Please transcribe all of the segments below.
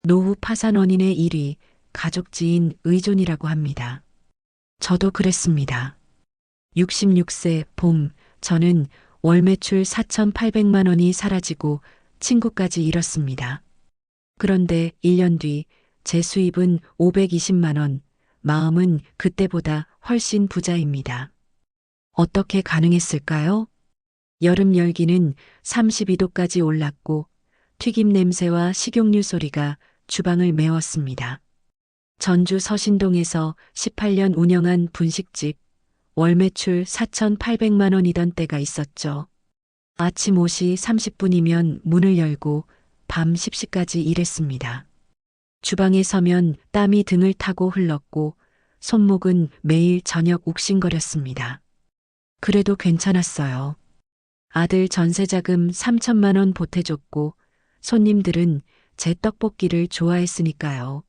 노후 파산 원인의 1위, 가족 지인 의존이라고 합니다. 저도 그랬습니다. 66세 봄, 저는 월 매출 4,800만 원이 사라지고 친구까지 잃었습니다. 그런데 1년 뒤 제 수입은 520만 원, 마음은 그때보다 훨씬 부자입니다. 어떻게 가능했을까요? 여름 열기는 32도까지 올랐고 튀김 냄새와 식용유 소리가 주방을 메웠습니다. 전주 서신동에서 18년 운영한 분식집, 월 매출 4,800만 원이던 때가 있었죠. 아침 5시 30분이면 문을 열고 밤 10시까지 일했습니다. 주방에 서면 땀이 등을 타고 흘렀고 손목은 매일 저녁 욱신거렸습니다. 그래도 괜찮았어요. 아들 전세자금 3천만 원 보태줬고 손님들은 제 떡볶이를 좋아했으니까요.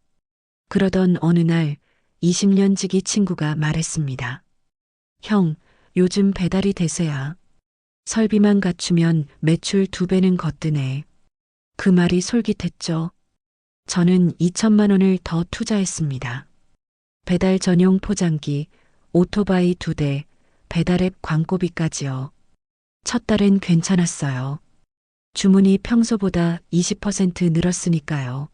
그러던 어느 날 20년 지기 친구가 말했습니다. 형, 요즘 배달이 대세야. 설비만 갖추면 매출 2배는 거뜬해. 그 말이 솔깃했죠. 저는 2천만 원을 더 투자했습니다. 배달 전용 포장기, 오토바이 2대, 배달앱 광고비까지요. 첫 달엔 괜찮았어요. 주문이 평소보다 20% 늘었으니까요.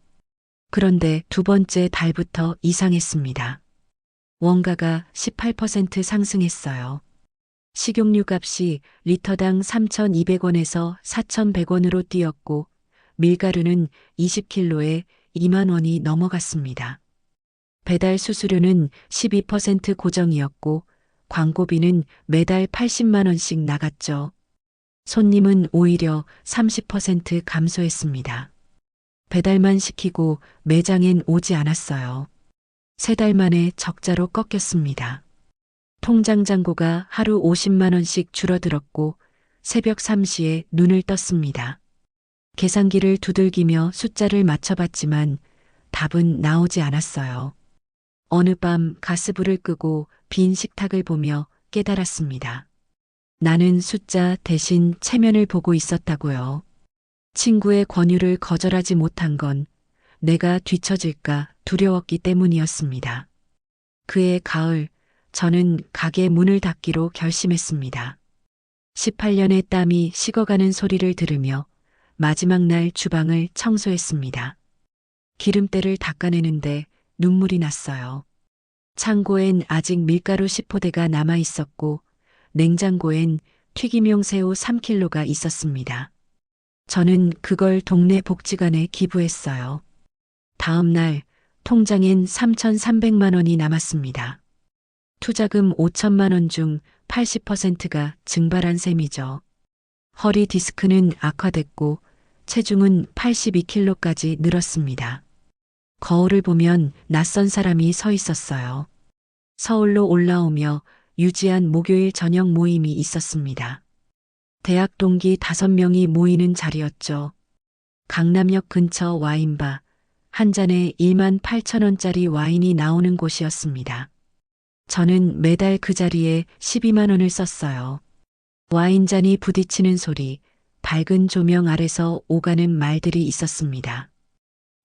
그런데 두 번째 달부터 이상했습니다. 원가가 18% 상승했어요. 식용유 값이 리터당 3,200원에서 4,100원으로 뛰었고 밀가루는 20kg에 2만 원이 넘어갔습니다. 배달 수수료는 12% 고정이었고 광고비는 매달 80만 원씩 나갔죠. 손님은 오히려 30% 감소했습니다. 배달만 시키고 매장엔 오지 않았어요. 3달 만에 적자로 꺾였습니다. 통장 잔고가 하루 50만 원씩 줄어들었고 새벽 3시에 눈을 떴습니다. 계산기를 두들기며 숫자를 맞춰봤지만 답은 나오지 않았어요. 어느 밤 가스불을 끄고 빈 식탁을 보며 깨달았습니다. 나는 숫자 대신 체면을 보고 있었다고요. 친구의 권유를 거절하지 못한 건 내가 뒤처질까 두려웠기 때문이었습니다. 그해 가을, 저는 가게 문을 닫기로 결심했습니다. 18년의 땀이 식어가는 소리를 들으며 마지막 날 주방을 청소했습니다. 기름때를 닦아내는데 눈물이 났어요. 창고엔 아직 밀가루 10포대가 남아 있었고 냉장고엔 튀김용 새우 3kg가 있었습니다. 저는 그걸 동네 복지관에 기부했어요. 다음 날 통장엔 3,300만 원이 남았습니다. 투자금 5천만 원 중 80%가 증발한 셈이죠. 허리 디스크는 악화됐고 체중은 82kg까지 늘었습니다. 거울을 보면 낯선 사람이 서 있었어요. 서울로 올라오며 유지한 목요일 저녁 모임이 있었습니다. 대학 동기 5명이 모이는 자리였죠. 강남역 근처 와인바, 한 잔에 1만 8천 원짜리 와인이 나오는 곳이었습니다. 저는 매달 그 자리에 12만 원을 썼어요. 와인잔이 부딪히는 소리, 밝은 조명 아래서 오가는 말들이 있었습니다.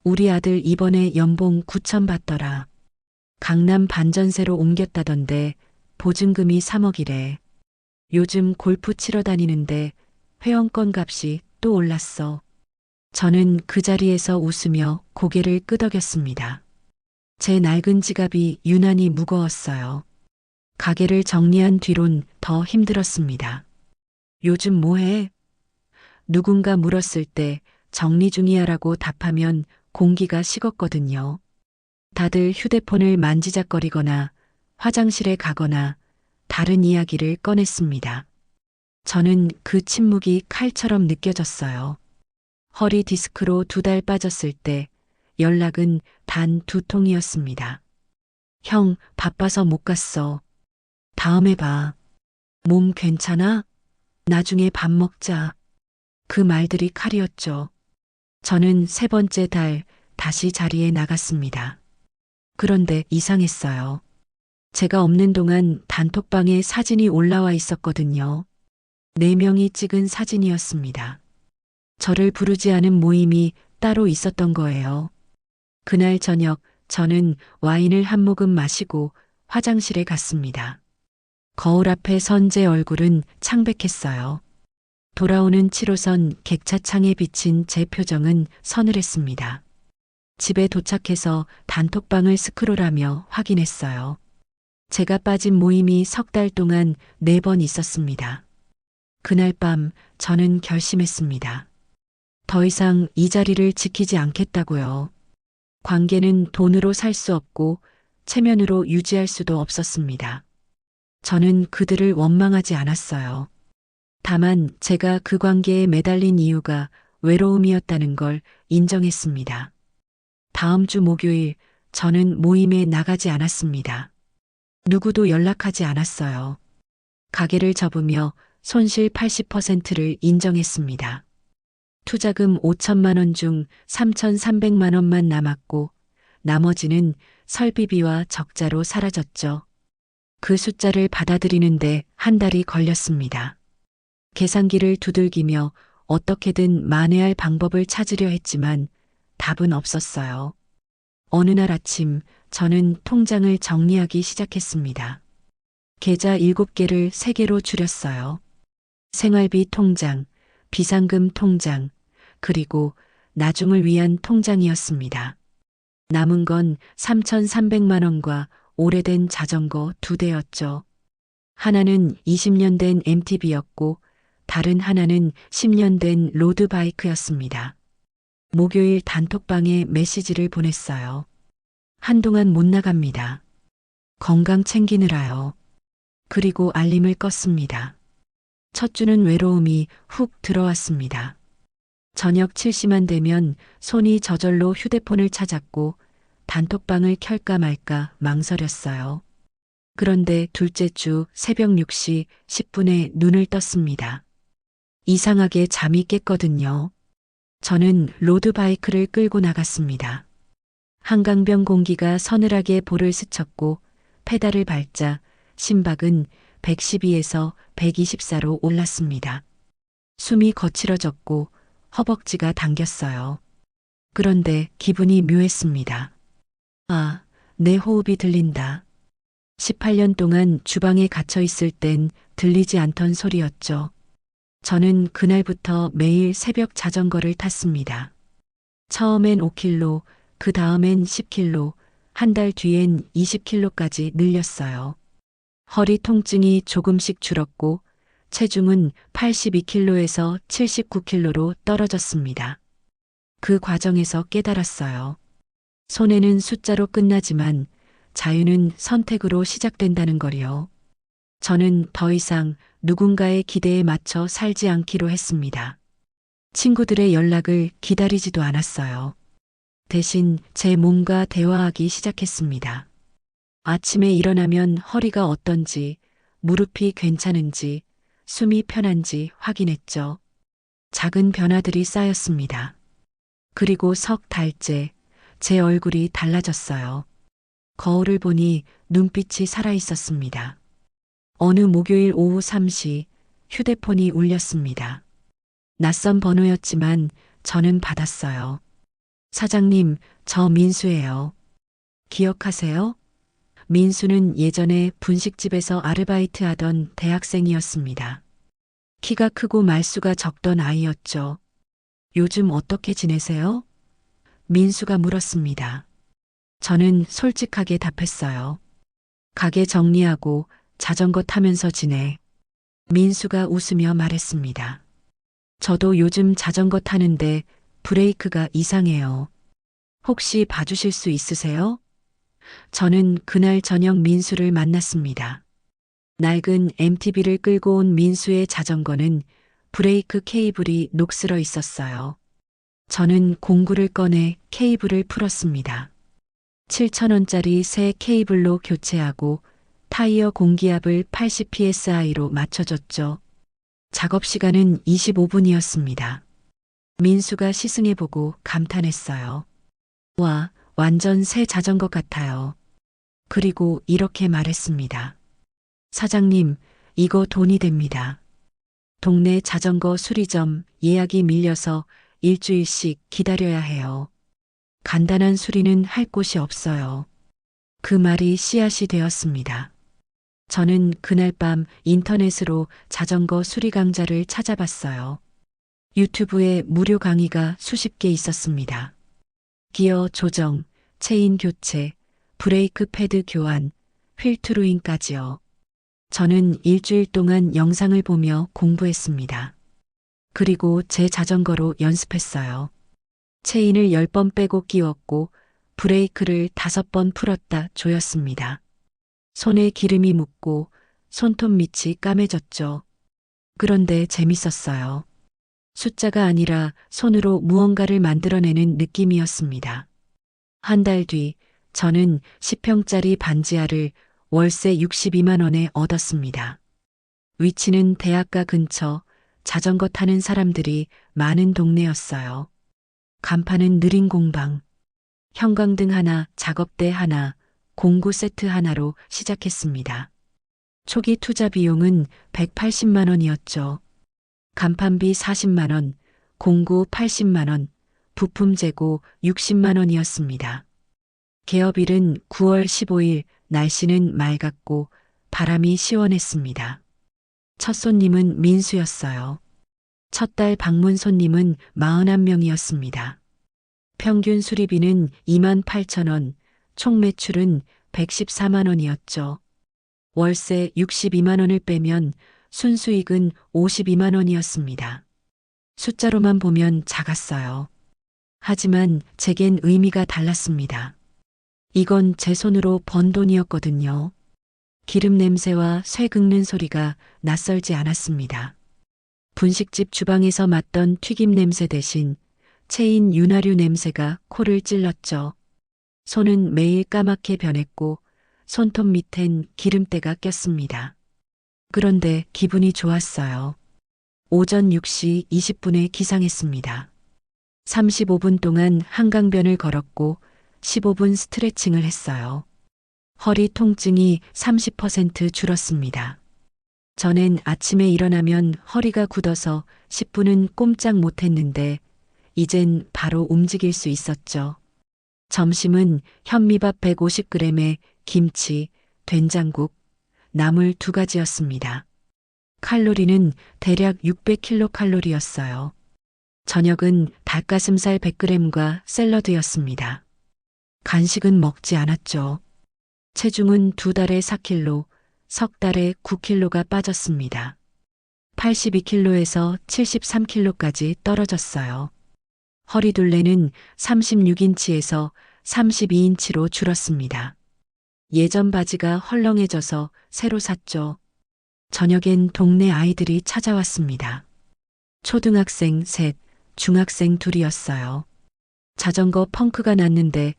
우리 아들 이번에 연봉 9천 받더라. 강남 반전세로 옮겼다던데 보증금이 3억이래. 요즘 골프 치러 다니는데 회원권 값이 또 올랐어. 저는 그 자리에서 웃으며 고개를 끄덕였습니다. 제 낡은 지갑이 유난히 무거웠어요. 가게를 정리한 뒤론 더 힘들었습니다. 요즘 뭐해? 누군가 물었을 때 정리 중이야라고 답하면 공기가 식었거든요. 다들 휴대폰을 만지작거리거나 화장실에 가거나 다른 이야기를 꺼냈습니다. 저는 그 침묵이 칼처럼 느껴졌어요. 허리 디스크로 2달 빠졌을 때 연락은 단 2통이었습니다. 형, 바빠서 못 갔어. 다음에 봐. 몸 괜찮아? 나중에 밥 먹자. 그 말들이 칼이었죠. 저는 3번째 달 다시 자리에 나갔습니다. 그런데 이상했어요. 제가 없는 동안 단톡방에 사진이 올라와 있었거든요. 4명이 찍은 사진이었습니다. 저를 부르지 않은 모임이 따로 있었던 거예요. 그날 저녁 저는 와인을 한 모금 마시고 화장실에 갔습니다. 거울 앞에 선 제 얼굴은 창백했어요. 돌아오는 7호선 객차창에 비친 제 표정은 서늘했습니다. 집에 도착해서 단톡방을 스크롤하며 확인했어요. 제가 빠진 모임이 석 달 동안 4번 있었습니다. 그날 밤 저는 결심했습니다. 더 이상 이 자리를 지키지 않겠다고요. 관계는 돈으로 살 수 없고 체면으로 유지할 수도 없었습니다. 저는 그들을 원망하지 않았어요. 다만 제가 그 관계에 매달린 이유가 외로움이었다는 걸 인정했습니다. 다음 주 목요일 저는 모임에 나가지 않았습니다. 누구도 연락하지 않았어요. 가게를 접으며 손실 80%를 인정했습니다. 투자금 5천만 원 중 3,300만 원만 남았고 나머지는 설비비와 적자로 사라졌죠. 그 숫자를 받아들이는데 한 달이 걸렸습니다. 계산기를 두들기며 어떻게든 만회할 방법을 찾으려 했지만 답은 없었어요. 어느 날 아침 저는 통장을 정리하기 시작했습니다. 계좌 7개를 3개로 줄였어요. 생활비 통장, 비상금 통장, 그리고 나중을 위한 통장이었습니다. 남은 건 3,300만 원과 오래된 자전거 2대였죠. 하나는 20년 된 MTB였고 다른 하나는 10년 된 로드바이크였습니다. 목요일 단톡방에 메시지를 보냈어요. 한동안 못 나갑니다. 건강 챙기느라요. 그리고 알림을 껐습니다. 첫 주는 외로움이 훅 들어왔습니다. 저녁 7시만 되면 손이 저절로 휴대폰을 찾았고 단톡방을 켤까 말까 망설였어요. 그런데 둘째 주 새벽 6시 10분에 눈을 떴습니다. 이상하게 잠이 깼거든요. 저는 로드바이크를 끌고 나갔습니다. 한강변 공기가 서늘하게 볼을 스쳤고 페달을 밟자 심박은 112에서 124로 올랐습니다. 숨이 거칠어졌고 허벅지가 당겼어요. 그런데 기분이 묘했습니다. 아, 내 호흡이 들린다. 18년 동안 주방에 갇혀 있을 땐 들리지 않던 소리였죠. 저는 그날부터 매일 새벽 자전거를 탔습니다. 처음엔 5km, 그 다음엔 10km, 한 달 뒤엔 20km까지 늘렸어요. 허리 통증이 조금씩 줄었고 체중은 82kg에서 79kg로 떨어졌습니다. 그 과정에서 깨달았어요. 손해는 숫자로 끝나지만 자유는 선택으로 시작된다는 거리요. 저는 더 이상 누군가의 기대에 맞춰 살지 않기로 했습니다. 친구들의 연락을 기다리지도 않았어요. 대신 제 몸과 대화하기 시작했습니다. 아침에 일어나면 허리가 어떤지, 무릎이 괜찮은지, 숨이 편한지 확인했죠. 작은 변화들이 쌓였습니다. 그리고 석 달째 제 얼굴이 달라졌어요. 거울을 보니 눈빛이 살아있었습니다. 어느 목요일 오후 3시 휴대폰이 울렸습니다. 낯선 번호였지만 저는 받았어요. 사장님, 저 민수예요. 기억하세요? 민수는 예전에 분식집에서 아르바이트 하던 대학생이었습니다. 키가 크고 말수가 적던 아이였죠. 요즘 어떻게 지내세요? 민수가 물었습니다. 저는 솔직하게 답했어요. 가게 정리하고 자전거 타면서 지내. 민수가 웃으며 말했습니다. 저도 요즘 자전거 타는데 브레이크가 이상해요. 혹시 봐주실 수 있으세요? 저는 그날 저녁 민수를 만났습니다. 낡은 MTB를 끌고 온 민수의 자전거는 브레이크 케이블이 녹슬어 있었어요. 저는 공구를 꺼내 케이블을 풀었습니다. 7,000원짜리 새 케이블로 교체하고 타이어 공기압을 80psi로 맞춰줬죠. 작업 시간은 25분이었습니다. 민수가 시승해보고 감탄했어요. 와, 완전 새 자전거 같아요. 그리고 이렇게 말했습니다. 사장님, 이거 돈이 됩니다. 동네 자전거 수리점 예약이 밀려서 일주일씩 기다려야 해요. 간단한 수리는 할 곳이 없어요. 그 말이 씨앗이 되었습니다. 저는 그날 밤 인터넷으로 자전거 수리 강좌를 찾아봤어요. 유튜브에 무료 강의가 수십 개 있었습니다. 기어 조정, 체인 교체, 브레이크 패드 교환, 휠 트루잉까지요. 저는 일주일 동안 영상을 보며 공부했습니다. 그리고 제 자전거로 연습했어요. 체인을 10번 빼고 끼웠고 브레이크를 5번 풀었다 조였습니다. 손에 기름이 묻고 손톱 밑이 까매졌죠. 그런데 재밌었어요. 숫자가 아니라 손으로 무언가를 만들어내는 느낌이었습니다. 한 달 뒤 저는 10평짜리 반지하를 월세 62만 원에 얻었습니다. 위치는 대학가 근처, 자전거 타는 사람들이 많은 동네였어요. 간판은 느린 공방, 형광등 하나, 작업대 하나, 공구 세트 하나로 시작했습니다. 초기 투자 비용은 180만 원이었죠. 간판비 40만 원, 공구 80만 원, 부품 재고 60만 원이었습니다. 개업일은 9월 15일, 날씨는 맑았고 바람이 시원했습니다. 첫 손님은 민수였어요. 첫 달 방문 손님은 41명이었습니다. 평균 수리비는 2만 8천 원, 총 매출은 114만 원이었죠. 월세 62만 원을 빼면 순수익은 52만 원이었습니다. 숫자로만 보면 작았어요. 하지만 제겐 의미가 달랐습니다. 이건 제 손으로 번 돈이었거든요. 기름 냄새와 쇠 긁는 소리가 낯설지 않았습니다. 분식집 주방에서 맡던 튀김 냄새 대신 체인 윤활유 냄새가 코를 찔렀죠. 손은 매일 까맣게 변했고 손톱 밑엔 기름때가 꼈습니다. 그런데 기분이 좋았어요. 오전 6시 20분에 기상했습니다. 35분 동안 한강변을 걸었고 15분 스트레칭을 했어요. 허리 통증이 30% 줄었습니다. 전엔 아침에 일어나면 허리가 굳어서 10분은 꼼짝 못했는데 이젠 바로 움직일 수 있었죠. 점심은 현미밥 150g에 김치, 된장국, 나물 2가지였습니다. 칼로리는 대략 600kcal였어요. 저녁은 닭가슴살 100g과 샐러드였습니다. 간식은 먹지 않았죠. 체중은 2달에 4kg, 석 달에 9kg가 빠졌습니다. 82kg에서 73kg까지 떨어졌어요. 허리둘레는 36인치에서 32인치로 줄었습니다. 예전 바지가 헐렁해져서 새로 샀죠. 저녁엔 동네 아이들이 찾아왔습니다. 초등학생 셋, 중학생 둘이었어요. 자전거 펑크가 났는데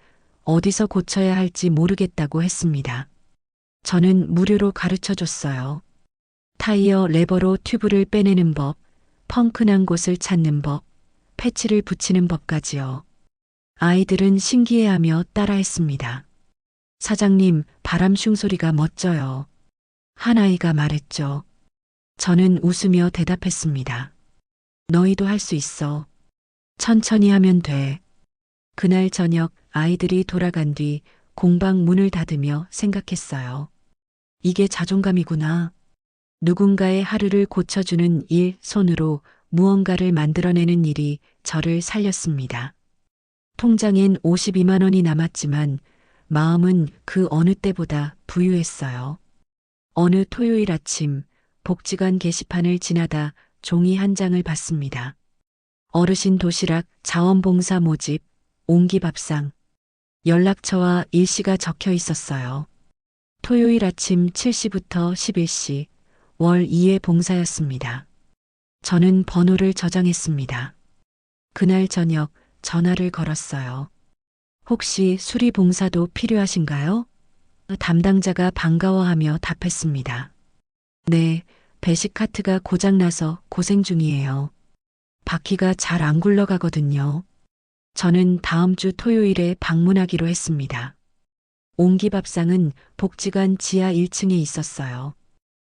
어디서 고쳐야 할지 모르겠다고 했습니다. 저는 무료로 가르쳐 줬어요. 타이어 레버로 튜브를 빼내는 법, 펑크 난 곳을 찾는 법, 패치를 붙이는 법까지요. 아이들은 신기해하며 따라했습니다. 사장님, 바람 슝소리가 멋져요. 한 아이가 말했죠. 저는 웃으며 대답했습니다. 너희도 할 수 있어. 천천히 하면 돼. 그날 저녁 아이들이 돌아간 뒤 공방 문을 닫으며 생각했어요. 이게 자존감이구나. 누군가의 하루를 고쳐주는 일, 손으로 무언가를 만들어내는 일이 저를 살렸습니다. 통장엔 52만 원이 남았지만 마음은 그 어느 때보다 부유했어요. 어느 토요일 아침 복지관 게시판을 지나다 종이 한 장을 봤습니다. 어르신 도시락, 자원봉사 모집, 옹기밥상, 연락처와 일시가 적혀 있었어요. 토요일 아침 7시부터 11시, 월 2회 봉사였습니다. 저는 번호를 저장했습니다. 그날 저녁 전화를 걸었어요. 혹시 수리 봉사도 필요하신가요? 담당자가 반가워하며 답했습니다. 네, 배식 카트가 고장나서 고생 중이에요. 바퀴가 잘 안 굴러가거든요. 저는 다음 주 토요일에 방문하기로 했습니다. 옹기밥상은 복지관 지하 1층에 있었어요.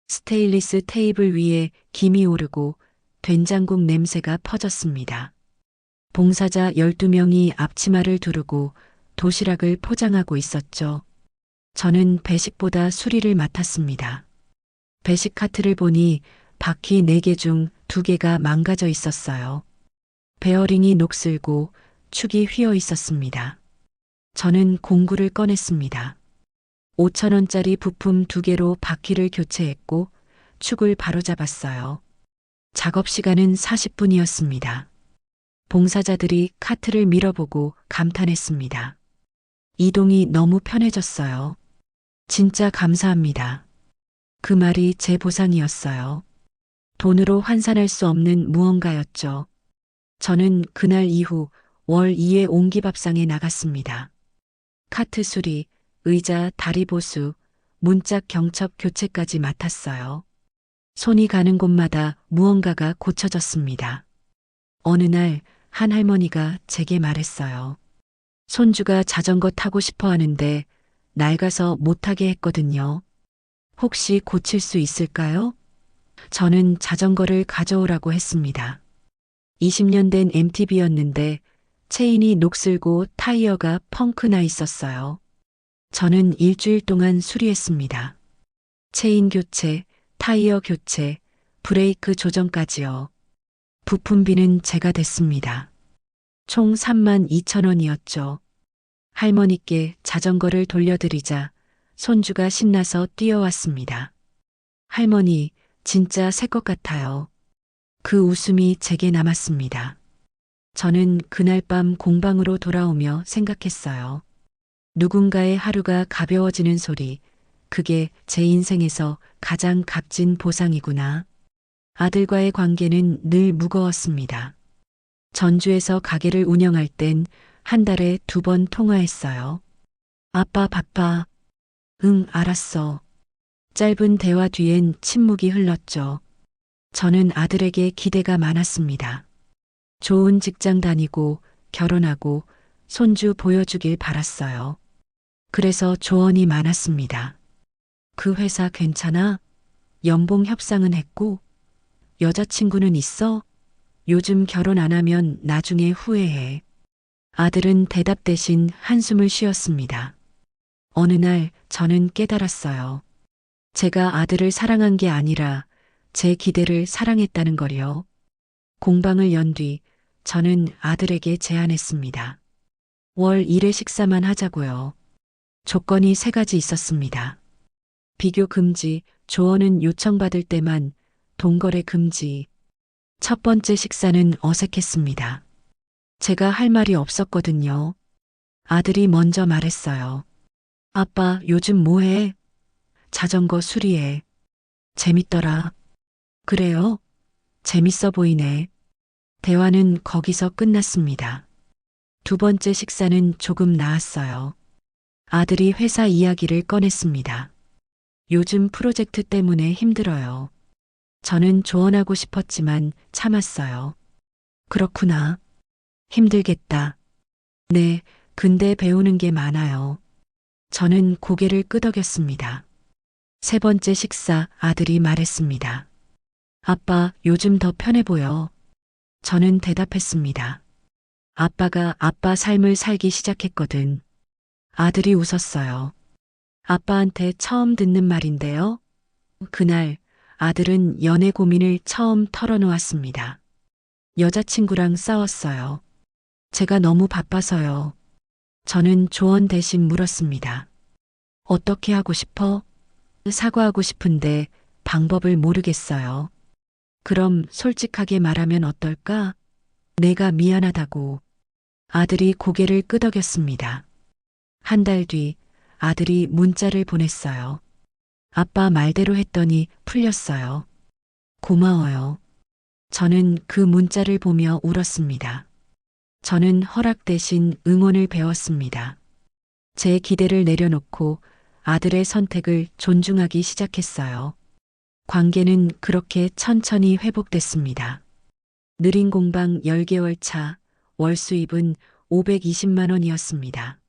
스테인리스 테이블 위에 김이 오르고 된장국 냄새가 퍼졌습니다. 봉사자 12명이 앞치마를 두르고 도시락을 포장하고 있었죠. 저는 배식보다 수리를 맡았습니다. 배식 카트를 보니 바퀴 4개 중 2개가 망가져 있었어요. 베어링이 녹슬고 축이 휘어 있었습니다. 저는 공구를 꺼냈습니다. 5,000원짜리 부품 2개로 바퀴를 교체했고 축을 바로잡았어요. 작업 시간은 40분이었습니다. 봉사자들이 카트를 밀어보고 감탄했습니다. 이동이 너무 편해졌어요. 진짜 감사합니다. 그 말이 제 보상이었어요. 돈으로 환산할 수 없는 무언가였죠. 저는 그날 이후 월 2회 옹기밥상에 나갔습니다. 카트 수리, 의자, 다리 보수, 문짝 경첩 교체까지 맡았어요. 손이 가는 곳마다 무언가가 고쳐졌습니다. 어느 날 한 할머니가 제게 말했어요. 손주가 자전거 타고 싶어 하는데 낡아서 못하게 했거든요. 혹시 고칠 수 있을까요? 저는 자전거를 가져오라고 했습니다. 20년 된 MTB였는데 체인이 녹슬고 타이어가 펑크 나 있었어요. 저는 일주일 동안 수리했습니다. 체인 교체, 타이어 교체, 브레이크 조정까지요. 부품비는 제가 댔습니다. 총 32,000원이었죠. 할머니께 자전거를 돌려드리자 손주가 신나서 뛰어왔습니다. 할머니, 진짜 새 것 같아요. 그 웃음이 제게 남았습니다. 저는 그날 밤 공방으로 돌아오며 생각했어요. 누군가의 하루가 가벼워지는 소리, 그게 제 인생에서 가장 값진 보상이구나. 아들과의 관계는 늘 무거웠습니다. 전주에서 가게를 운영할 땐 한 달에 2번 통화했어요. 아빠 바빠. 응, 알았어. 짧은 대화 뒤엔 침묵이 흘렀죠. 저는 아들에게 기대가 많았습니다. 좋은 직장 다니고 결혼하고 손주 보여주길 바랐어요. 그래서 조언이 많았습니다. 그 회사 괜찮아? 연봉 협상은 했고? 여자친구는 있어? 요즘 결혼 안 하면 나중에 후회해. 아들은 대답 대신 한숨을 쉬었습니다. 어느 날 저는 깨달았어요. 제가 아들을 사랑한 게 아니라 제 기대를 사랑했다는 걸요. 공방을 연 뒤 저는 아들에게 제안했습니다. 월 1회 식사만 하자고요. 조건이 3가지 있었습니다. 비교 금지, 조언은 요청받을 때만, 동거래 금지. 첫 번째 식사는 어색했습니다. 제가 할 말이 없었거든요. 아들이 먼저 말했어요. 아빠, 요즘 뭐해? 자전거 수리해. 재밌더라. 그래요? 재밌어 보이네. 대화는 거기서 끝났습니다. 2번째 식사는 조금 나았어요. 아들이 회사 이야기를 꺼냈습니다. 요즘 프로젝트 때문에 힘들어요. 저는 조언하고 싶었지만 참았어요. 그렇구나. 힘들겠다. 네, 근데 배우는 게 많아요. 저는 고개를 끄덕였습니다. 3번째 식사 아들이 말했습니다. 아빠, 요즘 더 편해 보여. 저는 대답했습니다. 아빠가 아빠 삶을 살기 시작했거든. 아들이 웃었어요. 아빠한테 처음 듣는 말인데요. 그날 아들은 연애 고민을 처음 털어놓았습니다. 여자친구랑 싸웠어요. 제가 너무 바빠서요. 저는 조언 대신 물었습니다. 어떻게 하고 싶어? 사과하고 싶은데 방법을 모르겠어요. 그럼 솔직하게 말하면 어떨까? 내가 미안하다고. 아들이 고개를 끄덕였습니다. 한 달 뒤 아들이 문자를 보냈어요. 아빠 말대로 했더니 풀렸어요. 고마워요. 저는 그 문자를 보며 울었습니다. 저는 허락 대신 응원을 배웠습니다. 제 기대를 내려놓고 아들의 선택을 존중하기 시작했어요. 관계는 그렇게 천천히 회복됐습니다. 느린 공방 10개월 차, 월 수입은 520만 원이었습니다.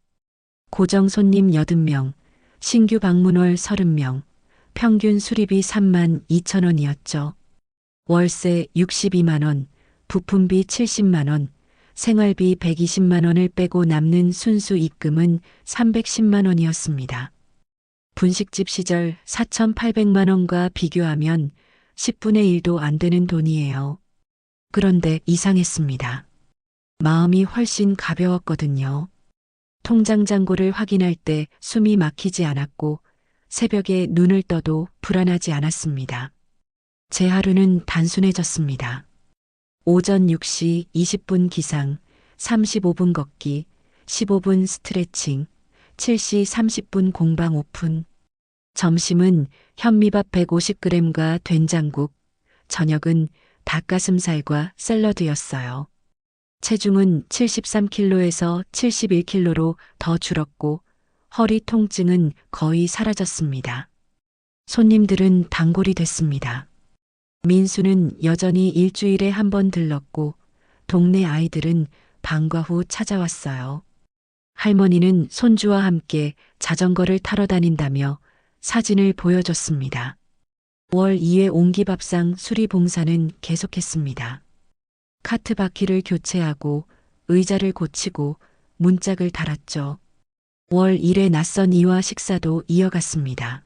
고정 손님 80명, 신규 방문월 30명, 평균 수리비 3만 2천 원이었죠. 월세 62만 원, 부품비 70만 원, 생활비 120만 원을 빼고 남는 순수 입금은 310만 원이었습니다. 분식집 시절 4,800만 원과 비교하면 10분의 1도 안 되는 돈이에요. 그런데 이상했습니다. 마음이 훨씬 가벼웠거든요. 통장 잔고를 확인할 때 숨이 막히지 않았고 새벽에 눈을 떠도 불안하지 않았습니다. 제 하루는 단순해졌습니다. 오전 6시 20분 기상, 35분 걷기, 15분 스트레칭, 7시 30분 공방 오픈. 점심은 현미밥 150g과 된장국, 저녁은 닭가슴살과 샐러드였어요. 체중은 73kg에서 71kg로 더 줄었고 허리 통증은 거의 사라졌습니다. 손님들은 단골이 됐습니다. 민수는 여전히 일주일에 한 번 들렀고 동네 아이들은 방과 후 찾아왔어요. 할머니는 손주와 함께 자전거를 타러 다닌다며 사진을 보여줬습니다. 월 2회 옹기밥상 수리 봉사는 계속했습니다. 카트 바퀴를 교체하고 의자를 고치고 문짝을 달았죠. 월 1회 낯선 이와 식사도 이어갔습니다.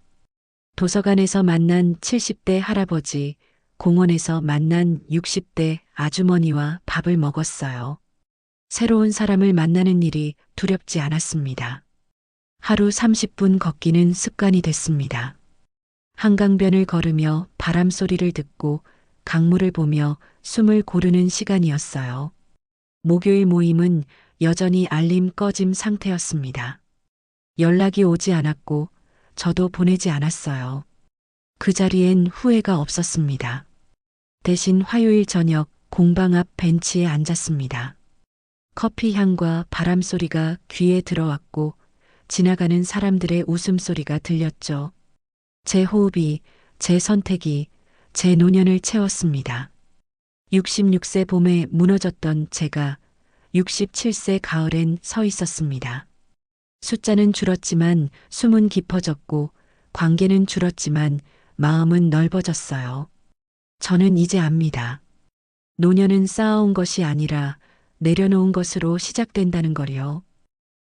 도서관에서 만난 70대 할아버지, 공원에서 만난 60대 아주머니와 밥을 먹었어요. 새로운 사람을 만나는 일이 두렵지 않았습니다. 하루 30분 걷기는 습관이 됐습니다. 한강변을 걸으며 바람 소리를 듣고 강물을 보며 숨을 고르는 시간이었어요. 목요일 모임은 여전히 알림 꺼짐 상태였습니다. 연락이 오지 않았고 저도 보내지 않았어요. 그 자리엔 후회가 없었습니다. 대신 화요일 저녁 공방 앞 벤치에 앉았습니다. 커피 향과 바람 소리가 귀에 들어왔고 지나가는 사람들의 웃음소리가 들렸죠. 제 호흡이, 제 선택이, 제 노년을 채웠습니다. 66세 봄에 무너졌던 제가 67세 가을엔 서 있었습니다. 숫자는 줄었지만 숨은 깊어졌고 관계는 줄었지만 마음은 넓어졌어요. 저는 이제 압니다. 노년은 쌓아온 것이 아니라 내려놓은 것으로 시작된다는 거요.